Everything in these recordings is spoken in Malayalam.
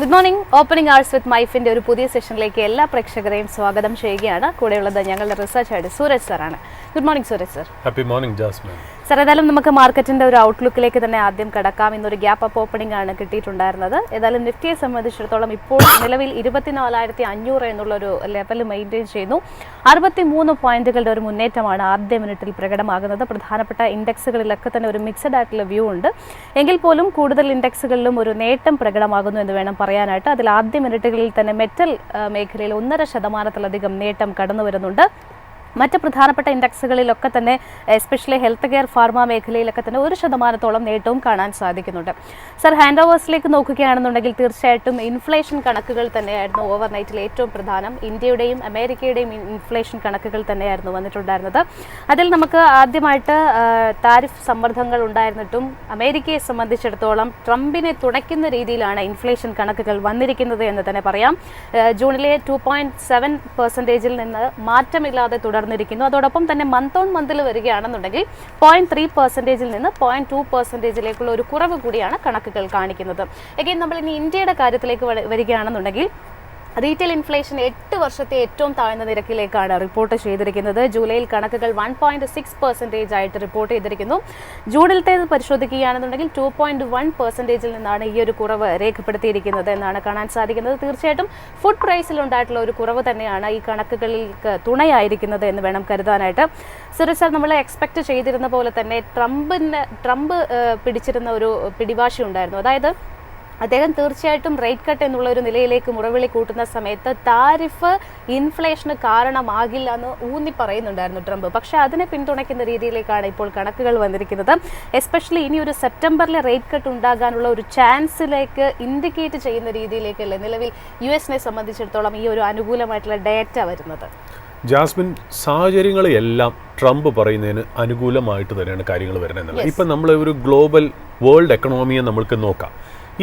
Good morning. ഓപ്പണിംഗ് ആർട്സ് വിത്ത് മൈഫിന്റെ ഒരു പുതിയ സെഷനിലേക്ക് എല്ലാ പ്രേക്ഷകരെയും സ്വാഗതം ചെയ്യുകയാണ്. കൂടെയുള്ളത് ഞങ്ങളുടെ റിസർച്ച് ഹെഡ് സൂരജ് സാറാണ്. Good morning Suraj sir. Happy morning Jasmine. Sir, ഏതായാലും നമുക്ക് മാർക്കറ്റിന്റെ ഒരു ഔട്ട്ലുക്കിലേക്ക് തന്നെ ആദ്യം കടക്കാം. ഇന്നൊരു ഗ്യാപ്പ് അപ്പ് ഓപ്പണിംഗ് ആണ് കിട്ടിയിട്ടുണ്ടായിരുന്നത്. ഏതായാലും നിഫ്റ്റിയെ സംബന്ധിച്ചിടത്തോളം ഇപ്പോൾ നിലവിൽ 24,500 എന്നുള്ളൊരു ലെവൽ മെയിൻറ്റെയിൻ ചെയ്യുന്നു. 63 പോയിന്റുകളുടെ ഒരു മുന്നേറ്റമാണ് ആദ്യ മിനിറ്റിൽ പ്രകടമാകുന്നത്. പ്രധാനപ്പെട്ട ഇൻഡെക്സുകളിലൊക്കെ തന്നെ ഒരു മിക്സഡ് ആയിട്ടുള്ള വ്യൂ ഉണ്ട്. എങ്കിൽ പോലും കൂടുതൽ ഇൻഡെക്സുകളിലും ഒരു നേട്ടം പ്രകടമാകുന്നു എന്ന് വേണം പറയാനായിട്ട്. അതിൽ ആദ്യ മിനിറ്റുകളിൽ തന്നെ മെറ്റൽ മേഖലയിൽ 1.5% നേട്ടം കടന്നു വരുന്നുണ്ട്. മറ്റ് പ്രധാനപ്പെട്ട ഇൻഡെക്സുകളിലൊക്കെ തന്നെ എസ്പെഷ്യലി ഹെൽത്ത് കെയർ ഫാർമ മേഖലയിലൊക്കെ തന്നെ 1% നേട്ടവും കാണാൻ സാധിക്കുന്നുണ്ട്. സർ, ഹാൻഡ് ഓവേഴ്സിലേക്ക് നോക്കുകയാണെന്നുണ്ടെങ്കിൽ തീർച്ചയായിട്ടും ഇൻഫ്ലേഷൻ കണക്കുകൾ തന്നെയായിരുന്നു ഓവർനൈറ്റിൽ ഏറ്റവും പ്രധാനം. ഇന്ത്യയുടെയും അമേരിക്കയുടെയും ഇൻഫ്ലേഷൻ കണക്കുകൾ തന്നെയായിരുന്നു വന്നിട്ടുണ്ടായിരുന്നത്. അതിൽ നമുക്ക് ആദ്യമായിട്ട് താരിഫ് സമ്മർദ്ദങ്ങൾ ഉണ്ടായിരുന്നിട്ടും അമേരിക്കയെ സംബന്ധിച്ചിടത്തോളം ട്രംപിനെ തുണയ്ക്കുന്ന രീതിയിലാണ് ഇൻഫ്ലേഷൻ കണക്കുകൾ വന്നിരിക്കുന്നത് എന്ന് തന്നെ പറയാം. ജൂണിലെ 2.7% നിന്ന് മാറ്റമില്ലാതെ തുടർന്നിരിക്കുന്നു. അതോടൊപ്പം തന്നെ മന്ത് ഓൺ മന്തിൽ വരികയാണെന്നുണ്ടെങ്കിൽ 0.3% നിന്ന് 0.2%ലേക്കുള്ള ഒരു കുറവ് കൂടിയാണ് കണക്കുകൾ കാണിക്കുന്നത്. എഗെയിൻ നമ്മൾ ഇനി ഇന്ത്യയുടെ കാര്യത്തിലേക്ക് വരികയാണെന്നുണ്ടെങ്കിൽ റീറ്റെയിൽ ഇൻഫ്ലേഷൻ 8 വർഷത്തെ ഏറ്റവും താഴ്ന്ന നിരക്കിലേക്കാണ് റിപ്പോർട്ട് ചെയ്തിരിക്കുന്നത്. ജൂലൈയിൽ കണക്കുകൾ 1.6% ആയിട്ട് റിപ്പോർട്ട് ചെയ്തിരിക്കുന്നു. ജൂണിലത്തേത് പരിശോധിക്കുകയാണെന്നുണ്ടെങ്കിൽ 2.1%ൽ നിന്നാണ് ഈ ഒരു കുറവ് രേഖപ്പെടുത്തിയിരിക്കുന്നത് എന്നാണ് കാണാൻ സാധിക്കുന്നത്. തീർച്ചയായിട്ടും ഫുഡ് പ്രൈസിൽ ഉണ്ടായിട്ടുള്ള ഒരു കുറവ് തന്നെയാണ് ഈ കണക്കുകളിലേക്ക് തുണയായിരിക്കുന്നത് എന്ന് വേണം കരുതാനായിട്ട്. സുരേഷ് സാർ, നമ്മൾ എക്സ്പെക്ട് ചെയ്തിരുന്ന പോലെ തന്നെ ട്രംപ് പിടിച്ചിരുന്ന ഒരു പിടിവാശി ഉണ്ടായിരുന്നു. അതായത് അദ്ദേഹം തീർച്ചയായിട്ടും റേറ്റ് കട്ട് എന്നുള്ള ഒരു നിലയിലേക്ക് മുറവിളി കൂട്ടുന്ന സമയത്ത് താരിഫ് ഇൻഫ്ലേഷന് കാരണമാകില്ല എന്ന് ഊന്നി പറയുന്നുണ്ടായിരുന്നു ട്രംപ്. പക്ഷേ അതിനെ പിന്തുണയ്ക്കുന്ന രീതിയിലേക്കാണ് ഇപ്പോൾ കണക്കുകൾ വന്നിരിക്കുന്നത്. എസ്പെഷ്യലി ഇനി ഒരു സെപ്റ്റംബറിലെ റേറ്റ് കട്ട് ഉണ്ടാകാനുള്ള ഒരു ചാൻസിലേക്ക് ഇൻഡിക്കേറ്റ് ചെയ്യുന്ന രീതിയിലേക്കല്ലേ നിലവിൽ US സംബന്ധിച്ചിടത്തോളം ഈ ഒരു അനുകൂലമായിട്ടുള്ള ഡേറ്റ വരുന്നത്? ജാസ്മിൻ, സാഹചര്യങ്ങളെല്ലാം ട്രംപ് പറയുന്നതിന് അനുകൂലമായിട്ട് തന്നെയാണ് കാര്യങ്ങൾ വരുന്നത്. ഇപ്പം നമ്മൾ ഒരു ഗ്ലോബൽ വേൾഡ് എക്കണോമിയെ നമ്മൾക്ക് നോക്കാം.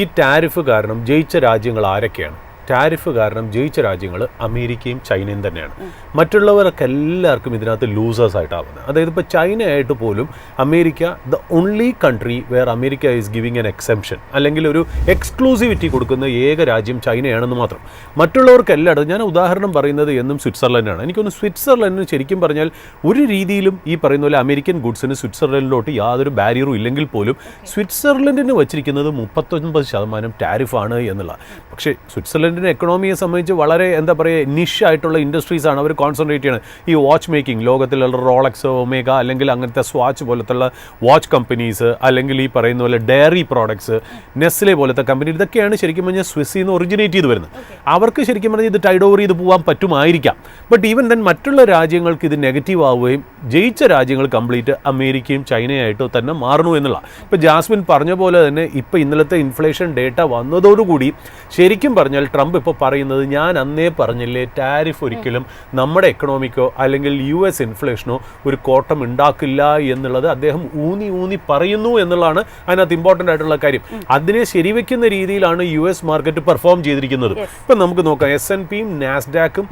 ഈ ടാരിഫ് കാരണം ജയിച്ച രാജ്യങ്ങൾ ആരൊക്കെയാണ്? ടാരിഫ് കാരണം ജയിച്ച രാജ്യങ്ങൾ അമേരിക്കയും ചൈനയും തന്നെയാണ്. മറ്റുള്ളവരൊക്കെ എല്ലാവർക്കും ഇതിനകത്ത് ലൂസേഴ്സ് ആയിട്ടാവുന്നത്. അതായത് ഇപ്പോൾ ചൈനയായിട്ട് പോലും America the only country where America is giving an exemption, അല്ലെങ്കിൽ ഒരു എക്സ്ക്ലൂസിവിറ്റി കൊടുക്കുന്ന ഏക രാജ്യം ചൈനയാണെന്ന് മാത്രം. മറ്റുള്ളവർക്ക് എല്ലായിടത്തും, ഞാൻ ഉദാഹരണം പറയുന്നത് എന്നും സ്വിറ്റ്സർലൻഡാണ്. എനിക്കൊന്ന് സ്വിറ്റ്സർലൻഡിന് ശരിക്കും പറഞ്ഞാൽ ഒരു രീതിയിലും ഈ പറയുന്ന പോലെ അമേരിക്കൻ ഗുഡ്സിന് സ്വിറ്റ്സർലൻഡിലോട്ട് യാതൊരു ബാരിയറും ഇല്ലെങ്കിൽ പോലും സ്വിറ്റ്സർലൻഡിന് വച്ചിരിക്കുന്നത് 39% ടാരിഫാണ് എന്നുള്ള. പക്ഷേ സ്വിറ്റ്സർലൻഡ് എക്കണോമിയെ സംബന്ധിച്ച് വളരെ എന്താ പറയുക നിഷായിട്ടുള്ള ഇൻഡസ്ട്രീസാണ് അവർ കോൺസെൻട്രേറ്റ് ചെയ്യുന്നത്. ഈ വാച്ച് മേക്കിംഗ്, ലോകത്തിലുള്ള റോളക്സ്, ഒമേഗ അല്ലെങ്കിൽ അങ്ങനത്തെ സ്വാച്ച് പോലത്തുള്ള വാച്ച് കമ്പനീസ്, അല്ലെങ്കിൽ ഈ പറയുന്ന പോലെ ഡയറി പ്രോഡക്ട്സ്, നെസ്ലെ പോലത്തെ കമ്പനി, ഇതൊക്കെയാണ് ശരിക്കും പറഞ്ഞാൽ സ്വിസ്സിൽ നിന്ന് ഒറിജിനേറ്റ് ചെയ്ത് വരുന്നത്. അവർക്ക് ശരിക്കും പറഞ്ഞാൽ ഇത് ടൈഡ് ഓവർ ചെയ്ത് പോകാൻ പറ്റുമായിരിക്കാം. ബട്ട് ഈവൻ ദെൻ മറ്റുള്ള രാജ്യങ്ങൾക്ക് ഇത് നെഗറ്റീവ് ആവുകയും ജയിച്ച രാജ്യങ്ങൾ കംപ്ലീറ്റ് അമേരിക്കയും ചൈനയായിട്ട് തന്നെ മാറണു എന്നുള്ള. ഇപ്പോൾ ജാസ്മിൻ പറഞ്ഞ പോലെ തന്നെ ഇപ്പോൾ ഇന്നലത്തെ ഇൻഫ്ലേഷൻ ഡേറ്റ വന്നതോടുകൂടി ശരിക്കും പറഞ്ഞാൽ ട്രംപ് ഇപ്പോൾ പറയുന്നത്, ഞാൻ അന്നേ പറഞ്ഞില്ലേ ടാരിഫ് ഒരിക്കലും നമ്മുടെ എക്കണോമിക്കോ അല്ലെങ്കിൽ US ഇൻഫ്ലേഷനോ ഒരു കോട്ടം ഉണ്ടാക്കില്ല എന്നുള്ളത് അദ്ദേഹം ഊന്നി പറയുന്നു എന്നുള്ളതാണ് അതിനകത്ത് ഇമ്പോർട്ടൻ്റ് ആയിട്ടുള്ള കാര്യം. അതിനെ ശരിവെക്കുന്ന രീതിയിലാണ് US മാർക്കറ്റ് പെർഫോം ചെയ്തിരിക്കുന്നത്. ഇപ്പം നമുക്ക് നോക്കാം, S&Pയും നാസ്ഡാക്കും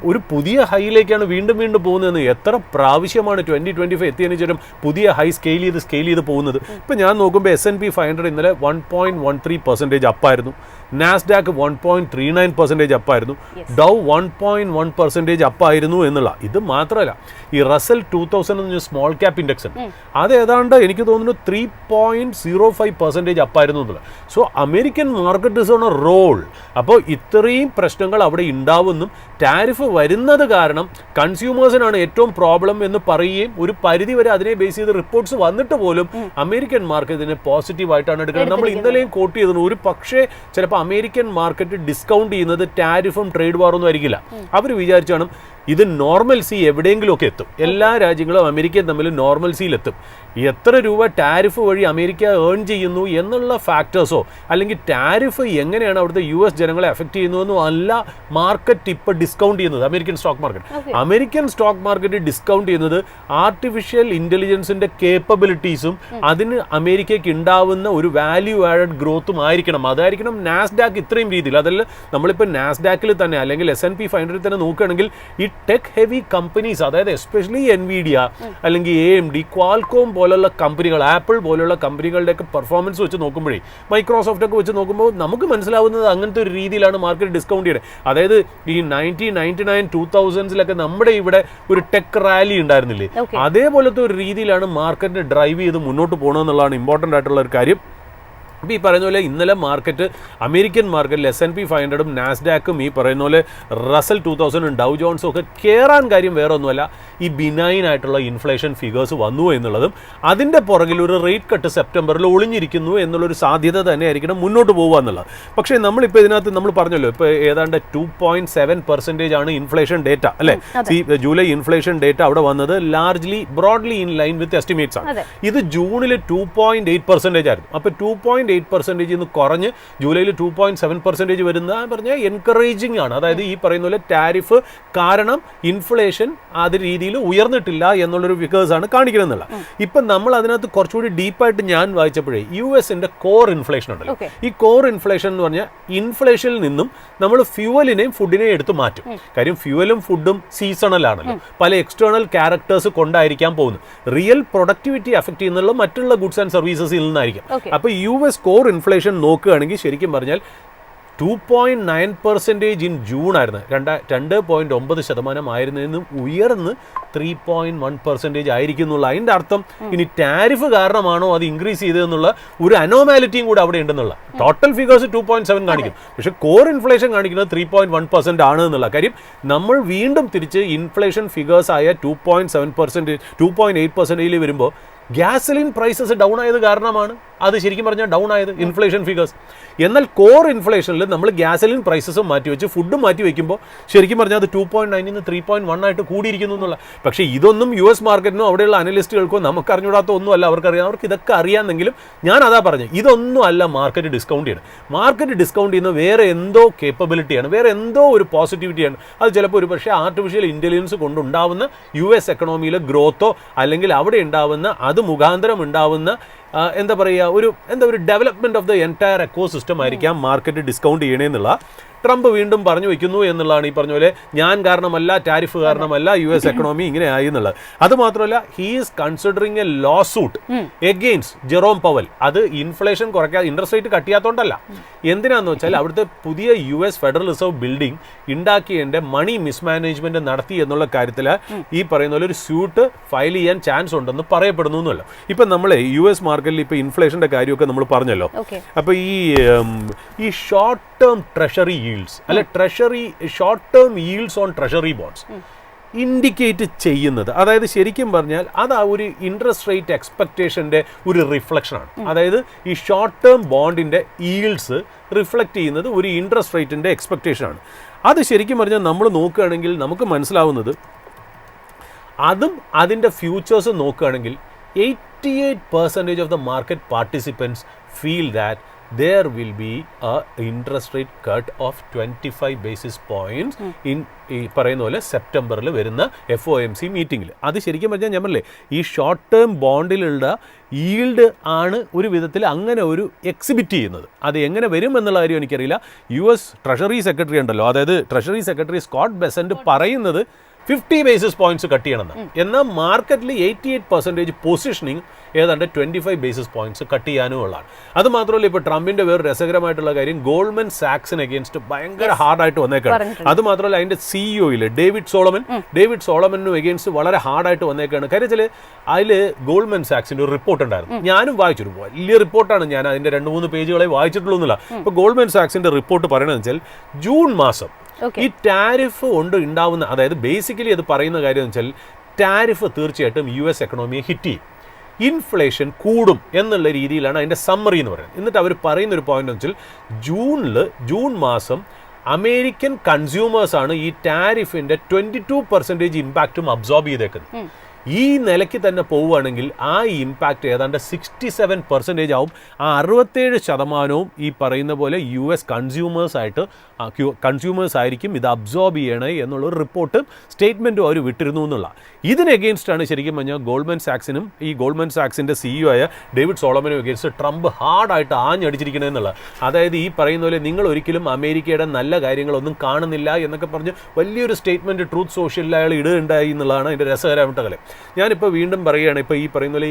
ഒരു പുതിയ ഹൈയിലേക്കാണ് വീണ്ടും പോകുന്നതെന്ന്. എത്ര പ്രാവശ്യമാണ് 2025 എത്തിയതിനു ശേഷം പുതിയ ഹൈ സ്കെയിൽ ചെയ്ത് പോകുന്നത്. ഇപ്പം ഞാൻ നോക്കുമ്പോൾ S&P 500 ഇന്നലെ 1.13% അപ്പായിരുന്നു, നാസ്ഡാക്ക് 1.39% അപ്പായിരുന്നു, ഡൗ 1.1% അപ്പായിരുന്നു എന്നുള്ള. ഇത് മാത്രമല്ല, ഈ റസൽ 2000 സ്മോൾ ക്യാപ്പ് ഇൻഡെക്സ് ഉണ്ട്, അത് ഏതാണ്ട് എനിക്ക് തോന്നുന്നു 3.05% അപ്പായിരുന്നു എന്നുള്ളത്. So American market is on a roll. അപ്പോൾ ഇത്രയും പ്രശ്നങ്ങൾ അവിടെ ഉണ്ടാവുമെന്നും ടാരിഫ് വരുന്നത് കാരണം കൺസ്യൂമേഴ്സിനാണ് ഏറ്റവും പ്രോബ്ലം എന്ന് പറയുകയും ഒരു പരിധി വരെ അതിനെ ബേസ് ചെയ്ത് റിപ്പോർട്ട്സ് വന്നിട്ട് പോലും അമേരിക്കൻ മാർക്കറ്റ് ഇതിനെ പോസിറ്റീവായിട്ടാണ് എടുക്കുന്നത്. നമ്മൾ ഇന്നലെയും കോട്ട് ചെയ്തത്, ഒരു പക്ഷേ ചിലപ്പോൾ അമേരിക്കൻ മാർക്കറ്റ് ഡിസ്കൗണ്ട് ചെയ്യുന്നത് ടാരിഫും ട്രേഡ് വാറൊന്നും ആയിരിക്കില്ല. അവർ വിചാരിച്ചാണ് ഇത് നോർമൽസി എവിടെയെങ്കിലുമൊക്കെ എത്തും. എല്ലാ രാജ്യങ്ങളും അമേരിക്കയും തമ്മിൽ നോർമൽസിയിലെത്തും. എത്ര രൂപ ടാരിഫ് വഴി അമേരിക്ക ഏൺ ചെയ്യുന്നു എന്നുള്ള ഫാക്ടേഴ്സോ അല്ലെങ്കിൽ ടാരിഫ് എങ്ങനെയാണ് അവിടുത്തെ US ജനങ്ങളെ എഫക്ട് ചെയ്യുന്നതെന്നോ അല്ല മാർക്കറ്റ് ഇപ്പോൾ ഡിസ്കൗണ്ട് ചെയ്യുന്നത്. അമേരിക്കൻ സ്റ്റോക്ക് മാർക്കറ്റ് ഡിസ്കൗണ്ട് ചെയ്യുന്നത് ആർട്ടിഫിഷ്യൽ ഇൻ്റലിജൻസിൻ്റെ കേപ്പബിലിറ്റീസും അതിന് അമേരിക്കയ്ക്ക് ഉണ്ടാവുന്ന ഒരു വാല്യൂ ആഡഡ് ഗ്രോത്തും ആയിരിക്കണം. അതായിരിക്കണം നാസ്ഡാക്ക് ഇത്രയും രീതിയിൽ. അതല്ല, നമ്മളിപ്പോൾ നാസ്ഡാക്കിൽ തന്നെ അല്ലെങ്കിൽ S&P 500 തന്നെ നോക്കുകയാണെങ്കിൽ ഈ ടെക് ഹെവി കമ്പനീസ്, അതായത് എസ്പെഷ്യലി എൻവിഡിയ അല്ലെങ്കിൽ AMD, ക്വാൾകോം പോലുള്ള കമ്പനികൾ, ആപ്പിൾ പോലുള്ള കമ്പനികളുടെയൊക്കെ പെർഫോമൻസ് വെച്ച് നോക്കുമ്പോഴേ, മൈക്രോസോഫ്റ്റ് ഒക്കെ വെച്ച് നോക്കുമ്പോൾ നമുക്ക് മനസ്സിലാവുന്നത് അങ്ങനത്തെ ഒരു രീതിയിലാണ് മാർക്കറ്റ് ഡിസ്കൗണ്ട് ചെയ്യുന്നത്. അതായത് ഈ 1999, 2000s നമ്മുടെ ഇവിടെ ഒരു ടെക് റാലി ഉണ്ടായിരുന്നില്ലേ, അതേപോലത്തെ ഒരു രീതിയിലാണ് മാർക്കറ്റിനെ ഡ്രൈവ് ചെയ്ത് മുന്നോട്ട് പോകണമെന്നുള്ളതാണ് ഇമ്പോർട്ടൻ്റ് ആയിട്ടുള്ള ഒരു കാര്യം. അപ്പോൾ ഈ പറയുന്ന പോലെ ഇന്നലെ മാർക്കറ്റ്, അമേരിക്കൻ മാർക്കറ്റിൽ S&P 500-ഉം നാസ്ഡാക്കും ഈ പറയുന്ന പോലെ റസൽ 2000-ഉം ഡൗ ജോൺസും ഒക്കെ കയറാൻ കാര്യം വേറെ ഒന്നുമല്ല, ഈ ബിനൈൻ ആയിട്ടുള്ള ഇൻഫ്ലേഷൻ ഫിഗേഴ്സ് വന്നു എന്നുള്ളതും അതിൻ്റെ പുറകിൽ ഒരു റേറ്റ് കട്ട് സെപ്റ്റംബറിൽ ഒളിഞ്ഞിരിക്കുന്നു എന്നുള്ളൊരു സാധ്യത തന്നെ ആയിരിക്കണം മുന്നോട്ട് പോകുക എന്നുള്ളത്. പക്ഷേ നമ്മളിപ്പോൾ ഇതിനകത്ത് നമ്മൾ പറഞ്ഞല്ലോ, ഇപ്പോൾ ഏതാണ്ട് 2.7% ആണ് ഇൻഫ്ലേഷൻ ഡേറ്റ അല്ലേ. ജൂലൈ ഇൻഫ്ലേഷൻ ഡേറ്റ അവിടെ വന്നത് broadly in line with estimates ആണ്. ഇത് ജൂണിൽ 2.8% ആയിരുന്നു. അപ്പോൾ 2.8% കുറഞ്ഞ് ജൂലൈയിൽ 2.7% വരുന്ന പറഞ്ഞാൽ എൻകറേജിങ് ആണ്. അതായത് ഈ പറയുന്ന പോലെ ടാരിഫ് കാരണം ഇൻഫ്ലേഷൻ അത് രീതിയിൽ ഉയർന്നിട്ടില്ല എന്നുള്ളൊരു ഫിഗേഴ്സ് ആണ് കാണിക്കുന്നത് എന്നുള്ള. ഇപ്പം നമ്മൾ അതിനകത്ത് കുറച്ചുകൂടി ഡീപ്പായിട്ട് ഞാൻ വായിച്ചപ്പോഴേ US-ന്റെ കോർ ഇൻഫ്ലേഷൻ ഉണ്ടല്ലോ, ഈ കോർ ഇൻഫ്ലേഷൻ എന്ന് പറഞ്ഞാൽ ഇൻഫ്ലേഷനിൽ നിന്നും നമ്മൾ ഫ്യൂവലിനെയും ഫുഡിനെയും എടുത്ത് മാറ്റും. കാര്യം ഫ്യൂവലും ഫുഡും സീസണൽ ആണല്ലോ, പല എക്സ്റ്റേണൽ ക്യാരക്ടേഴ്സ് കൊണ്ടായിരിക്കാൻ പോകുന്നു. റിയൽ പ്രൊഡക്ടിവിറ്റി അഫക്ട് ചെയ്യുന്നുള്ള മറ്റുള്ള ഗുഡ്സ് ആൻഡ് സർവീസസിൽ നിന്നായിരിക്കും. അപ്പോൾ US കോർ ഇൻഫ്ലേഷൻ നോക്കുകയാണെങ്കിൽ ശരിക്കും പറഞ്ഞാൽ 2.9% ഇൻ ജൂൺ ആയിരുന്നു, 2.9% ആയിരുന്നതെന്നും ഉയർന്ന് 3.1% ആയിരിക്കും എന്നുള്ള. അതിൻ്റെ അർത്ഥം ഇനി ടാരിഫ് കാരണമാണോ അത് ഇൻക്രീസ് ചെയ്തതെന്നുള്ള ഒരു അനോമാലിറ്റിയും കൂടെ അവിടെ ഉണ്ടെന്നുള്ള. ടോട്ടൽ ഫിഗേഴ്സ് 2.7 കാണിക്കും, പക്ഷേ കോർ ഇൻഫ്ലേഷൻ കാണിക്കുന്നത് 3.1% ആണ് എന്നുള്ള കാര്യം. നമ്മൾ വീണ്ടും തിരിച്ച് ഇൻഫ്ലേഷൻ ഫിഗേഴ്സ് ആയ 2.7%, 2.8% വരുമ്പോൾ ഗ്യാസലിൻ പ്രൈസസ് ഡൗൺ ആയത് കാരണമാണ് അത് ശരിക്കും പറഞ്ഞാൽ ഡൗൺ ആയത് ഇൻഫ്ലേഷൻ ഫിഗേഴ്സ്. എന്നാൽ കോർ ഇൻഫ്ലേഷനിൽ നമ്മൾ ഗ്യാസലിൻ പ്രൈസസും മാറ്റി വെച്ച് ഫുഡും മാറ്റി വയ്ക്കുമ്പോൾ ശരിക്കും പറഞ്ഞാൽ അത് 2.9 3.1 ആയിട്ട് കൂടിയിരിക്കുന്നു എന്നുള്ള. പക്ഷേ ഇതൊന്നും US മാർക്കറ്റിനോ അവിടെയുള്ള അനലിസ്റ്റുകൾക്കോ നമുക്ക് അറിഞ്ഞൂടാത്ത ഒന്നുമല്ല, അവർക്കറിയാം. അവർക്ക് ഇതൊക്കെ അറിയാമെങ്കിലും ഞാൻ അതാ പറഞ്ഞത്, ഇതൊന്നും അല്ല മാർക്കറ്റ് ഡിസ്കൗണ്ട് ചെയ്യണം. മാർക്കറ്റ് ഡിസ്കൗണ്ട് ചെയ്യുന്നത് വേറെ എന്തോ കേപ്പബിലിറ്റിയാണ്, വേറെ എന്തോ ഒരു പോസിറ്റിവിറ്റിയാണ്. അത് ചിലപ്പോൾ ഒരു പക്ഷേ ആർട്ടിഫിഷ്യൽ ഇൻ്റലിജൻസ് കൊണ്ടുണ്ടാവുന്ന US എക്കണോമിയിലെ ഗ്രോത്തോ അല്ലെങ്കിൽ അവിടെ ഉണ്ടാവുന്ന അത് മുഖാന്തരം ഉണ്ടാവുന്ന എന്താ പറയുക ഒരു development of the entire ecosystem ആയിരിക്കാം മാർക്കറ്റ് ഡിസ്കൗണ്ട് ചെയ്യണമെന്നുള്ള. ട്രംപ് വീണ്ടും പറഞ്ഞു വയ്ക്കുന്നു എന്നുള്ളതാണ് ഈ പറഞ്ഞ പോലെ, ഞാൻ കാരണമല്ല, ടാരിഫ് കാരണമല്ല US എക്കണോമി ഇങ്ങനെ ആയി എന്നുള്ളത്. അതുമാത്രമല്ല, he is considering a lawsuit against Jerome Powell. അത് ഇൻഫ്ലേഷൻ കുറയ്ക്കാതെ ഇൻട്രസ്റ്റ് റേറ്റ് കട്ട് ചെയ്യാത്തതുകൊണ്ടല്ല. എന്തിനാന്ന് വെച്ചാൽ അവിടുത്തെ പുതിയ US ഫെഡറൽ റിസർവ് ബിൽഡിംഗ് ഉണ്ടാക്കിയതിൻ്റെ മണി മിസ്മാനേജ്മെന്റ് നടത്തി എന്നുള്ള കാര്യത്തിൽ ഈ പറയുന്ന പോലെ ഒരു സ്യൂട്ട് ഫയൽ ചെയ്യാൻ ചാൻസ് ഉണ്ടെന്ന് പറയപ്പെടുന്നു എന്നല്ല. ഇപ്പം നമ്മൾ US മാർക്കറ്റിൽ ഇപ്പോൾ ഇൻഫ്ലേഷൻ്റെ കാര്യമൊക്കെ നമ്മൾ പറഞ്ഞല്ലോ. അപ്പോൾ ഈ ഷോർട്ട് ടേം ട്രഷറി yields അല്ലെ short term yields on treasury bonds indicate ചെയ്യുന്നത്, അതായത് ശരിക്കും പറഞ്ഞാൽ അത് ആ ഒരു ഇൻട്രസ്റ്റ് റേറ്റ് എക്സ്പെക്റ്റേഷൻ്റെ ഒരു റിഫ്ലക്ഷനാണ്. അതായത് ഈ ഷോർട്ട് ടേം ബോണ്ടിൻ്റെ yields റിഫ്ലക്റ്റ് ചെയ്യുന്നത് ഒരു ഇൻട്രസ്റ്റ് റേറ്റിൻ്റെ എക്സ്പെക്റ്റേഷനാണ്. അത് ശരിക്കും പറഞ്ഞാൽ നമ്മൾ നോക്കുകയാണെങ്കിൽ നമുക്ക് മനസ്സിലാവുന്നത്, അതും അതിൻ്റെ ഫ്യൂച്ചേഴ്സ് നോക്കുകയാണെങ്കിൽ 88% of the market participants feel that there will be a interest rate cut of 25 basis points in ഈ പറയുന്ന പോലെ സെപ്റ്റംബറിൽ വരുന്ന FOMC മീറ്റിങ്ങിൽ. അത് ശരിക്കും പറഞ്ഞാൽ ഞാൻ പറഞ്ഞില്ലേ, ഈ ഷോർട്ട് ടേം ബോണ്ടിലുള്ള ഈൽഡ് ആണ് ഒരു വിധത്തിൽ അങ്ങനെ ഒരു എക്സിബിറ്റ് ചെയ്യുന്നത്. അത് എങ്ങനെ വരും എന്നുള്ള കാര്യം എനിക്കറിയില്ല. US ട്രഷറി സെക്രട്ടറി ഉണ്ടല്ലോ, അതായത് ട്രഷറി സെക്രട്ടറി സ്കോട്ട് ബെസന്റ് പറയുന്നത് 50 basis points കട്ട് ചെയ്യണമെന്ന്. എന്നാൽ മാർക്കറ്റിൽ 88% പൊസിഷനിങ് ഏതാണ്ട് 25 basis points കട്ട് ചെയ്യാനും ഉള്ളതാണ്. അത് മാത്രമല്ല, ഇപ്പോൾ ട്രംപിൻ്റെ വേറെ രസകരമായിട്ടുള്ള കാര്യം, ഗോൾഡ്മാൻ സാക്സിന് അഗേൻസ്റ്റ് ഭയങ്കര ഹാർഡായിട്ട് വന്നേക്കാണ്. അത് മാത്രമല്ല, അതിൻ്റെ CEO ഡേവിഡ് സോളമനും അഗേൻസ്റ്റ് വളരെ ഹാർഡായിട്ട് വന്നേക്കാണ്. കാര്യത്തിൽ അതിൽ ഗോൾഡ്മാൻ സാക്സിൻ്റെ ഒരു റിപ്പോർട്ട് ഉണ്ടായിരുന്നു, ഞാനും വായിച്ചൊരു വലിയ റിപ്പോർട്ടാണ്, ഞാൻ അതിൻ്റെ 2-3 പേജുകളെ വായിച്ചിട്ടുള്ളൂ എന്നുള്ള. ഇപ്പോൾ ഗോൾഡ്മാൻ സാക്സിൻ്റെ റിപ്പോർട്ട് പറയണമെന്ന് വെച്ചാൽ ജൂൺ മാസം ഈ ടാരിഫ് കൊണ്ട് ഉണ്ടാവുന്ന, അതായത് ബേസിക്കലി അത് പറയുന്ന കാര്യം എന്ന് വെച്ചാൽ ടാരിഫ് തീർച്ചയായിട്ടും US എക്കണോമിയെ ഹിറ്റ് ചെയ്യും, ഇൻഫ്ലേഷൻ കൂടും എന്നുള്ള രീതിയിലാണ് അതിൻ്റെ സമ്മറി എന്ന് പറയുന്നത്. എന്നിട്ട് അവർ പറയുന്നൊരു പോയിന്റ് എന്ന് വെച്ചാൽ ജൂൺ മാസം അമേരിക്കൻ കൺസ്യൂമേഴ്സാണ് ഈ ടാരിഫിൻ്റെ 22% ഇമ്പാക്റ്റും അബ്സോർബ് ചെയ്തേക്കുന്നത്. ഈ നിലയ്ക്ക് തന്നെ പോവുകയാണെങ്കിൽ ആ ഇമ്പാക്റ്റ് ഏതാണ്ട് 67% ആവും. ആ 67% ഈ പറയുന്ന പോലെ US കൺസ്യൂമേഴ്സ് ആയിരിക്കും ഇത് അബ്സോർബ് ചെയ്യണേ എന്നുള്ളൊരു റിപ്പോർട്ടും സ്റ്റേറ്റ്മെൻറ്റും അവർ വിട്ടിരുന്നു എന്നുള്ള. ഇതിന് എഗെയിൻസ്റ്റാണ് ശരിക്കും പറഞ്ഞാൽ ഗോൾഡ്മാൻ സാക്സിനും ഈ ഗോൾഡ്മാൻ സാക്സിൻ്റെ CEO ആയ ഡേവിഡ് സോളമനും എഗെയിൻസ്റ്റ് ട്രംപ് ഹാർഡായിട്ട് ആഞ്ഞടിച്ചിരിക്കണമെന്നുള്ള. അതായത് ഈ പറയുന്ന പോലെ നിങ്ങൾ ഒരിക്കലും അമേരിക്കയുടെ നല്ല കാര്യങ്ങളൊന്നും കാണുന്നില്ല എന്നൊക്കെ പറഞ്ഞ് വലിയൊരു സ്റ്റേറ്റ്മെൻറ്റ് ട്രൂത്ത് സോഷ്യലിൽ അയാൾ ഇടുകയുണ്ടായി എന്നുള്ളതാണ് അതിൻ്റെ രസകരമായിട്ട് കളി. ഞാനിപ്പോൾ വീണ്ടും പറയുകയാണ്, ഇപ്പോൾ ഈ പറയുന്ന പോലെ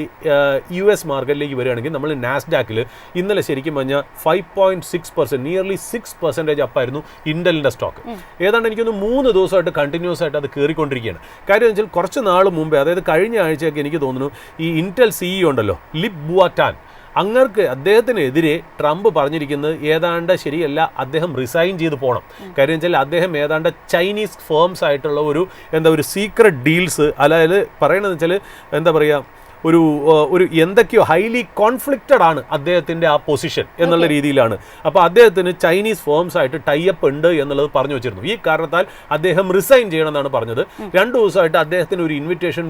US മാർക്കറ്റിലേക്ക് വരികയാണെങ്കിൽ നമ്മൾ നാസ്ഡാക്കിൽ ഇന്നലെ ശരിക്കും പറഞ്ഞാൽ 5.6%, നിയർലി 6% അപ്പായിരുന്നു ഇന്റലിൻ്റെ സ്റ്റോക്ക്. ഏതാണ്ട് എനിക്കൊന്ന് 3 ദിവസമായിട്ട് കണ്ടിന്യൂസ് ആയിട്ട് അത് കയറിക്കൊണ്ടിരിക്കുകയാണ്. കാര്യം എന്ന് വെച്ചാൽ കുറച്ച് നാൾ മുമ്പേ, അതായത് കഴിഞ്ഞ ആഴ്ചയൊക്കെ എനിക്ക് തോന്നുന്നു ഈ ഇന്റൽ CEO ഉണ്ടല്ലോ, ലിപ് ബുവാറ്റാൻ, അദ്ദേഹത്തിനെതിരെ ട്രംപ് പറഞ്ഞിരിക്കുന്നത് ഏതാണ്ട് ശരിയല്ല, അദ്ദേഹം റിസൈൻ ചെയ്ത് പോകണം. കാര്യം വെച്ചാൽ അദ്ദേഹം ഏതാണ്ട് ചൈനീസ് ഫേംസ് ആയിട്ടുള്ള ഒരു സീക്രട്ട് ഡീൽസ്, അതായത് പറയണമെന്ന് വെച്ചാൽ എന്താ പറയുക, ഒരു എന്തൊക്കെയോ ഹൈലി കോൺഫ്ലിക്റ്റഡ് ആണ് അദ്ദേഹത്തിൻ്റെ ആ പൊസിഷൻ എന്നുള്ള രീതിയിലാണ്. അപ്പോൾ അദ്ദേഹത്തിന് ചൈനീസ് ഫേംസ് ആയിട്ട് ടൈപ്പ് ഉണ്ട് എന്നുള്ളത് പറഞ്ഞു വെച്ചിരുന്നു. ഈ കാരണത്താൽ അദ്ദേഹം റിസൈൻ ചെയ്യണമെന്നാണ് പറഞ്ഞത്. 2 ദിവസമായിട്ട് അദ്ദേഹത്തിന് ഒരു ഇൻവിറ്റേഷൻ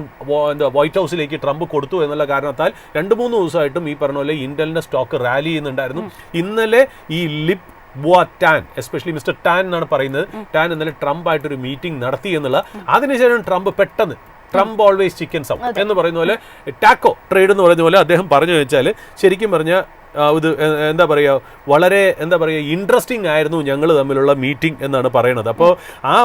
വൈറ്റ് ഹൗസിലേക്ക് ട്രംപ് കൊടുത്തു എന്നുള്ള കാരണത്താൽ 2-3 ദിവസമായിട്ടും ഈ പറഞ്ഞ പോലെ ഇന്റലിൻ്റെ സ്റ്റോക്ക് റാലി ചെയ്യുന്നുണ്ടായിരുന്നു. ഇന്നലെ ഈ ലിപ് ബുവാറ്റാൻ, എസ്പെഷ്യലി മിസ്റ്റർ ടാൻ എന്നാണ് പറയുന്നത്, ടാൻ ഇന്നലെ ട്രംപായിട്ടൊരു മീറ്റിംഗ് നടത്തി എന്നുള്ള. അതിനുശേഷം ട്രംപ് പെട്ടെന്ന് ട്രംപ് ഓൾവേസ് ചിക്കൻസ് ഔട്ട് എന്ന് പറയുന്ന പോലെ, ടാക്കോ ട്രേഡ് എന്ന് പറയുന്ന പോലെ അദ്ദേഹം പറഞ്ഞു വെച്ചാൽ ശരിക്കും പറഞ്ഞാൽ ഇത് എന്താ പറയുക, വളരെ എന്താ പറയുക ഇൻട്രസ്റ്റിംഗ് ആയിരുന്നു ഞങ്ങൾ തമ്മിലുള്ള മീറ്റിംഗ് എന്നാണ് പറയുന്നത്. അപ്പോൾ ആ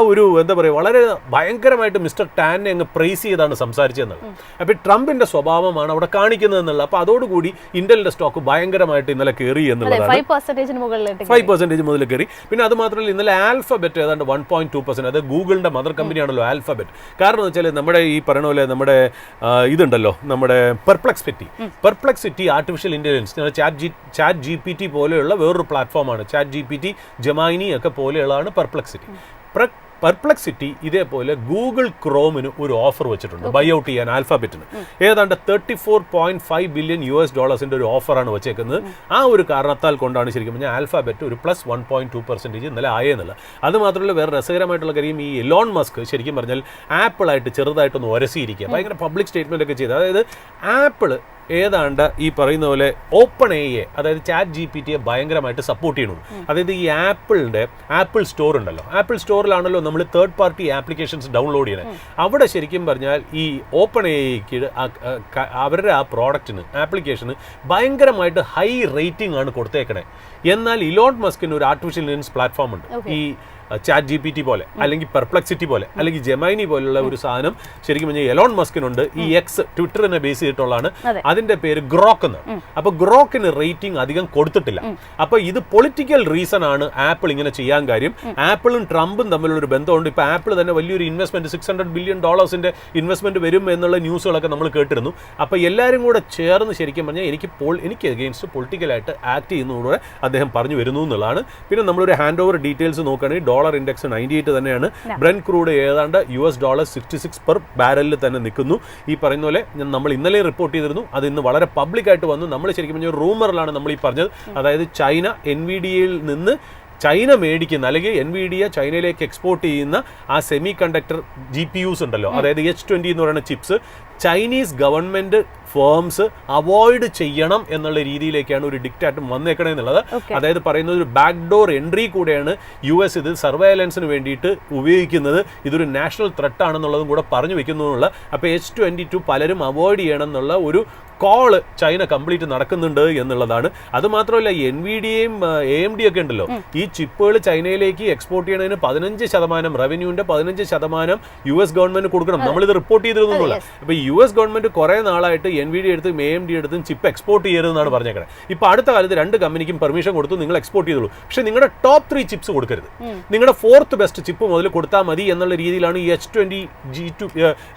എന്താ പറയുക വളരെ ഭയങ്കരമായിട്ട് മിസ്റ്റർ ടാനെ അങ്ങ് പ്രൈസ് ചെയ്താണ് സംസാരിച്ചതെന്നുള്ളത്. അപ്പോൾ ട്രംപിന്റെ സ്വഭാവമാണ് അവിടെ കാണിക്കുന്നത് എന്നുള്ളത്. അപ്പോൾ അതോടുകൂടി ഇന്റലിന്റെ സ്റ്റോക്ക് ഭയങ്കരമായിട്ട് ഇന്നലെ കയറി എന്നുള്ളതാണ്. 5% മുതൽ കയറി. പിന്നെ അത് മാത്രമല്ല ഇന്നലെ ആൽഫബറ്റ് ഏതാണ്ട് 1.2%, അത് ഗൂഗിളിന്റെ മദർ കമ്പനിയാണല്ലോ ആൽഫബറ്റ്. കാരണം എന്ന് വെച്ചാൽ നമ്മുടെ ഈ പറയുന്ന പോലെ നമ്മുടെ ഇതുണ്ടല്ലോ, നമ്മുടെ Perplexity artificial intelligence, chat GPT പോലെയുള്ള വേറൊരു പ്ലാറ്റ്ഫോമാണ്. ചാറ്റ് GPT, ജെമൈനി ഒക്കെ പോലെയുള്ളതാണ് പെർപ്ലക്സിറ്റി. ഇതേപോലെ ഗൂഗിൾ ക്രോമിന് ഒരു ഓഫർ വെച്ചിട്ടുണ്ട് ബൈ ഔട്ട് ചെയ്യാൻ ആൽഫബറ്റിന്. ഏതാണ്ട് $34.5 ബില്യൺ ഒരു ഓഫറാണ് വെച്ചേക്കുന്നത്. ആ ഒരു കാരണത്താൽ കൊണ്ടാണ് ശരിക്കും പറഞ്ഞാൽ ആൽഫബറ്റ് ഒരു +1.2% ഇന്നലെ ആയെന്നുള്ളത്. അത് മാത്രമല്ല വേറെ രസകരമായിട്ടുള്ള കാര്യം, ഈ എലോൺ മസ്ക് ശരിക്കും പറഞ്ഞാൽ ആപ്പിളായിട്ട് ചെറുതായിട്ടൊന്ന് ഉരസിയിരിക്കുക, ഭയങ്കര പബ്ലിക് സ്റ്റേറ്റ്മെൻ്റ് ഒക്കെ ചെയ്ത്. അതായത് ആപ്പിള് ഏതാണ്ട് ഈ പറയുന്ന പോലെ ഓപ്പൺ എ, അതായത് ചാറ്റ് GPT ഭയങ്കരമായിട്ട് സപ്പോർട്ട് ചെയ്യണം. അതായത് ഈ ആപ്പിൾ സ്റ്റോർ ഉണ്ടല്ലോ, ആപ്പിൾ സ്റ്റോറിലാണല്ലോ നമ്മൾ തേർഡ് പാർട്ടി ആപ്ലിക്കേഷൻസ് ഡൗൺലോഡ് ചെയ്യണത്. അവിടെ ശരിക്കും പറഞ്ഞാൽ ഈ ഓപ്പൺ എക്ക് അവരുടെ ആ പ്രോഡക്റ്റിന്, ആപ്ലിക്കേഷന് ഭയങ്കരമായിട്ട് ഹൈ റേറ്റിംഗ് ആണ് കൊടുത്തേക്കണേ. എന്നാൽ ഇലോൺ മസ്കിന് ഒരു ആർട്ടിഫിഷ്യൽ ഇന്റലിജൻസ് പ്ലാറ്റ്ഫോം ഉണ്ട്, ഈ ചാറ്റ് GPT പോലെ അല്ലെങ്കിൽ പെർപ്ലക്സിറ്റി പോലെ അല്ലെങ്കിൽ ജെമൈനി പോലുള്ള ഒരു സാധനം ശരിക്കും പറഞ്ഞാൽ എലോൺ മസ്കിനുണ്ട്. ഈ എക്സ് ട്വിറ്ററിനെ ബേസ് ചെയ്തിട്ടുള്ളതാണ്, അതിന്റെ പേര് ഗ്രോക്ക് എന്നാണ്. അപ്പൊ ഗ്രോക്കിന് റേറ്റിംഗ് അധികം കൊടുത്തിട്ടില്ല. അപ്പൊ ഇത് പൊളിറ്റിക്കൽ റീസൺ ആണ് ആപ്പിൾ ഇങ്ങനെ ചെയ്യാൻ കാര്യം. ആപ്പിളും ട്രംപും തമ്മിലുള്ള ഒരു ബന്ധമുണ്ട്. ഇപ്പൊ ആപ്പിൾ തന്നെ വലിയൊരു ഇൻവെസ്റ്റ്മെന്റ് $600 ബില്യൺ ഇൻവെസ്റ്റ്മെന്റ് വരും എന്നുള്ള ന്യൂസുകളൊക്കെ നമ്മൾ കേട്ടിരുന്നു. അപ്പൊ എല്ലാവരും കൂടെ ചേർന്ന് ശരിക്കും പറഞ്ഞാൽ എനിക്ക് എഗെയിൻസ്റ്റ് പൊളിറ്റിക്കലായിട്ട് ആക്ട് ചെയ്യുന്നതോടെ അദ്ദേഹം പറഞ്ഞു വരുന്നു എന്നുള്ളതാണ്. പിന്നെ നമ്മളൊരു ഹാൻഡ് ഓവർ ഡീറ്റെയിൽസ് നോക്കുകയാണെങ്കിൽ ഡോളർ ഇൻഡെക്സ് 98 തന്നെയാണ്. ബ്രെന്റ് ക്രൂഡ് ഏതാണ്ട് $66 പെർ ബാരലിൽ തന്നെ നിൽക്കുന്നു. ഈ പറയുന്ന പോലെ നമ്മൾ ഇന്നലെ റിപ്പോർട്ട് ചെയ്തിരുന്നു, അത് ഇന്ന് വളരെ പബ്ലിക്കായിട്ട് വന്നു. നമ്മൾ ശരിക്കും പറഞ്ഞ റൂമറിലാണ് നമ്മൾ ഈ പറഞ്ഞത്. അതായത് ചൈന NVIDIAയിൽ നിന്ന് ചൈന മേടിക്കുന്ന അല്ലെങ്കിൽ NVIDIA ചൈനയിലേക്ക് എക്സ്പോർട്ട് ചെയ്യുന്ന ആ സെമി കണ്ടക്ടർ GPUs ഉണ്ടല്ലോ, അതായത് H20 എന്ന് പറയുന്ന chips Chinese government firms avoid ചെയ്യണം എന്നുള്ള രീതിയിലേക്കാണ് ഒരു ഡിക്റ്റാറ്റ് വന്നേക്കണേ എന്നുള്ളത്. അതായത് പറയുന്നത് ഒരു ബാക്ക്ഡോർ എൻട്രി കൂടെയാണ് US ഇത് സർവൈലൻസിന് വേണ്ടിയിട്ട് ഉപയോഗിക്കുന്നത്. ഇതൊരു നാഷണൽ ത്രെട്ട് ആണെന്നുള്ളതും കൂടെ പറഞ്ഞു വെക്കുന്നു എന്നുള്ള. അപ്പോൾ H22 പലരും അവോയ്ഡ് ചെയ്യണം എന്നുള്ള ഒരു കോള് ചൈന കംപ്ലീറ്റ് നടക്കുന്നുണ്ട് എന്നുള്ളതാണ്. അതുമാത്രമല്ല NVIDIAയും AMD ഒക്കെ ഉണ്ടല്ലോ, ഈ ചിപ്പുകൾ ചൈനയിലേക്ക് എക്സ്പോർട്ട് ചെയ്യണതിന് 15% റവന്യൂവിന്റെ 15% US ഗവൺമെന്റ് കൊടുക്കണം. നമ്മളിത് റിപ്പോർട്ട് ചെയ്തിരുന്നുള്ള. അപ്പോൾ US ഗവൺമെന്റ് കുറെ നാളായിട്ട് NVIDIA എടുത്തും AMD എടുത്തും ചിപ്പ് എക്സ്പോർട്ട് ചെയ്യരുതെന്നാണ് പറഞ്ഞേക്കുന്നത്. ഇപ്പോൾ അടുത്ത കാലത്ത് 2 കമ്പനിക്കും പെർമിഷൻ കൊടുത്തു, നിങ്ങൾ എക്സ്പോർട്ട് ചെയ്തോളൂ, പക്ഷേ നിങ്ങളുടെ ടോപ്പ് 3 ചിപ്സ് കൊടുക്കരുത്, നിങ്ങളുടെ 4th ബെസ്റ്റ് ചിപ്പ് മുതൽ കൊടുത്താൽ മതി എന്നുള്ള രീതിയിലാണ് ഈ H20 G2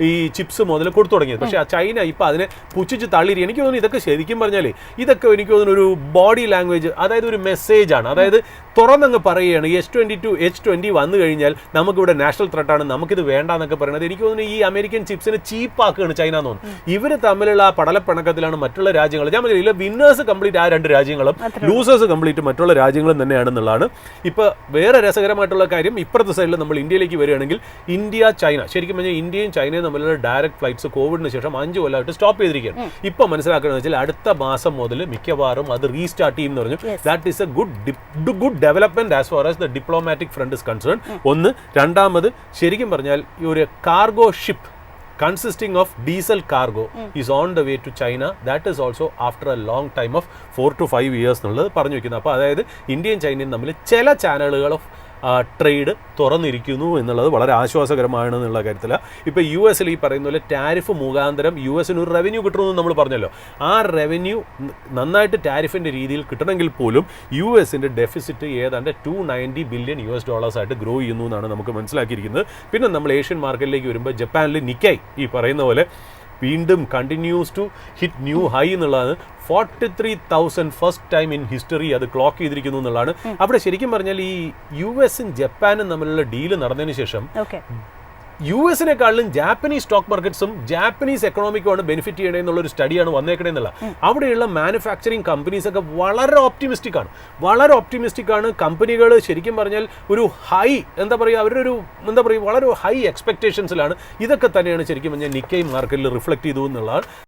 ഈ ചിപ്സ് മുതൽ കൊടുത്തു തുടങ്ങിയത്. പക്ഷേ ചൈന ഇപ്പോൾ അതിനെ പുച്ഛിച്ച് തള്ളിരി. എനിക്ക് തോന്നുന്നു ഇതൊക്കെ ശരിക്കും പറഞ്ഞാലേ ഇതൊക്കെ എനിക്ക് തോന്നുന്നു ഒരു ബോഡി ലാംഗ്വേജ്, അതായത് ഒരു മെസ്സേജ് ആണ്. അതായത് തുറന്നങ്ങ് പറയുകയാണ് H22 H20 വന്നു കഴിഞ്ഞാൽ നമുക്കിവിടെ നാഷണൽ ത്രെട്ടാണ്, നമുക്കിത് വേണ്ടാന്നൊക്കെ പറയുന്നത്. എനിക്ക് തോന്നുന്നു ഈ അമേരിക്കൻ ചിപ്സിനെ ചീപ്പാക്കുകയാണ് ചൈന എന്ന് തോന്നുന്നു. ഇവർ തമ്മിലുള്ള ആ പടലപ്പിണക്കത്തിലാണ് മറ്റുള്ള രാജ്യങ്ങൾ. ഞാൻ പറഞ്ഞില്ല, വിന്നേഴ്സ് കംപ്ലീറ്റ് ആ രണ്ട് രാജ്യങ്ങളും, ലൂസേഴ്സ് കംപ്ലീറ്റ് മറ്റുള്ള രാജ്യങ്ങളും തന്നെയാണെന്നുള്ളതാണ്. ഇപ്പോൾ വേറെ രസകരമായിട്ടുള്ള കാര്യം, ഇപ്പുറത്തെ സൈഡിൽ നമ്മൾ ഇന്ത്യയിലേക്ക് വരികയാണെങ്കിൽ ഇന്ത്യ ചൈന, ശരിക്കും പറഞ്ഞാൽ ഇന്ത്യയും ചൈനയും തമ്മിലുള്ള ഡയറക്റ്റ് ഫ്ലൈറ്റ്സ് കോവിഡിന് ശേഷം 5 കൊല്ലമായിട്ട് സ്റ്റോപ്പ് ചെയ്തിരിക്കുകയാണ്. ഇപ്പം മനസ്സിലാക്കുന്നത് വെച്ചാൽ അടുത്ത മാസം മുതൽ മിക്കവാറും അത് റീസ്റ്റാർട്ട് ചെയ്യും എന്ന് പറഞ്ഞു. That is a good development as far as the diplomatic front is concern. ഒന്ന്. രണ്ടാമത്, ശരിക്കും പറഞ്ഞാൽ ഈ ഒരു cargo ship consisting of diesel cargo is on the way to China. That is also after a long time of 4 to 5 years എന്നുള്ളത് പറഞ്ഞു വയ്ക്കുന്നത്. അപ്പോൾ അതായത് ഇന്ത്യയും ചൈനയും തമ്മിൽ ചില ചാനലുകൾ ഓഫ് ട്രേഡ് തുറന്നിരിക്കുന്നു എന്നുള്ളത് വളരെ ആശ്വാസകരമാണ് എന്നുള്ള കാര്യത്തിൽ. ഇപ്പോൾ യു എസിൽ ഈ പറയുന്ന പോലെ ടാരിഫ് മുഖാന്തരം യു എസിന് ഒരു റവന്യൂ കിട്ടണമെന്ന് നമ്മൾ പറഞ്ഞല്ലോ. ആ റവന്യൂ നന്നായിട്ട് ടാരിഫിൻ്റെ രീതിയിൽ കിട്ടണമെങ്കിൽ പോലും യു എസിൻ്റെ ഡെഫിസിറ്റ് ഏതാണ്ട് $290 ബില്യൺ ആയിട്ട് ഗ്രോ ചെയ്യുന്നു എന്നാണ് നമുക്ക് മനസ്സിലാക്കിയിരിക്കുന്നത്. പിന്നെ നമ്മൾ ഏഷ്യൻ മാർക്കറ്റിലേക്ക് വരുമ്പോൾ ജപ്പാനിൽ നിക്കൈ ഈ പറയുന്ന പോലെ വീണ്ടും continues to hit new high എന്നുള്ളതാണ്. 43,000 ഫസ്റ്റ് ടൈം ഇൻ ഹിസ്റ്ററി അത് ക്ലോക്ക് ചെയ്തിരിക്കുന്നു എന്നുള്ളതാണ്. അവിടെ ശരിക്കും പറഞ്ഞാൽ ഈ യു എസും ജപ്പാനും തമ്മിലുള്ള ഡീല് നടന്നതിന് ശേഷം യു എസിനെക്കാളും ജാപ്പനീസ് സ്റ്റോക്ക് മാർക്കറ്റ്സും ജാപ്പനീസ് എക്കണോമിക്കുമാണ് ബെനിഫിറ്റ് ചെയ്യണേ എന്നുള്ളൊരു സ്റ്റഡിയാണ് വന്നേക്കണേ എന്നുള്ള. അവിടെയുള്ള മാനുഫാക്ചറിങ് കമ്പനീസ് ഒക്കെ വളരെ ഓപ്റ്റിമിസ്റ്റിക് ആണ്. കമ്പനികൾ ശരിക്കും പറഞ്ഞാൽ ഒരു ഹൈ വളരെ ഹൈ എക്സ്പെക്ടേഷൻസിലാണ്. ഇതൊക്കെ തന്നെയാണ് ശരിക്കും പറഞ്ഞാൽ നിക്കൈ മാർക്കറ്റിൽ റിഫ്ലക്ട് ചെയ്തു എന്നുള്ളതാണ്.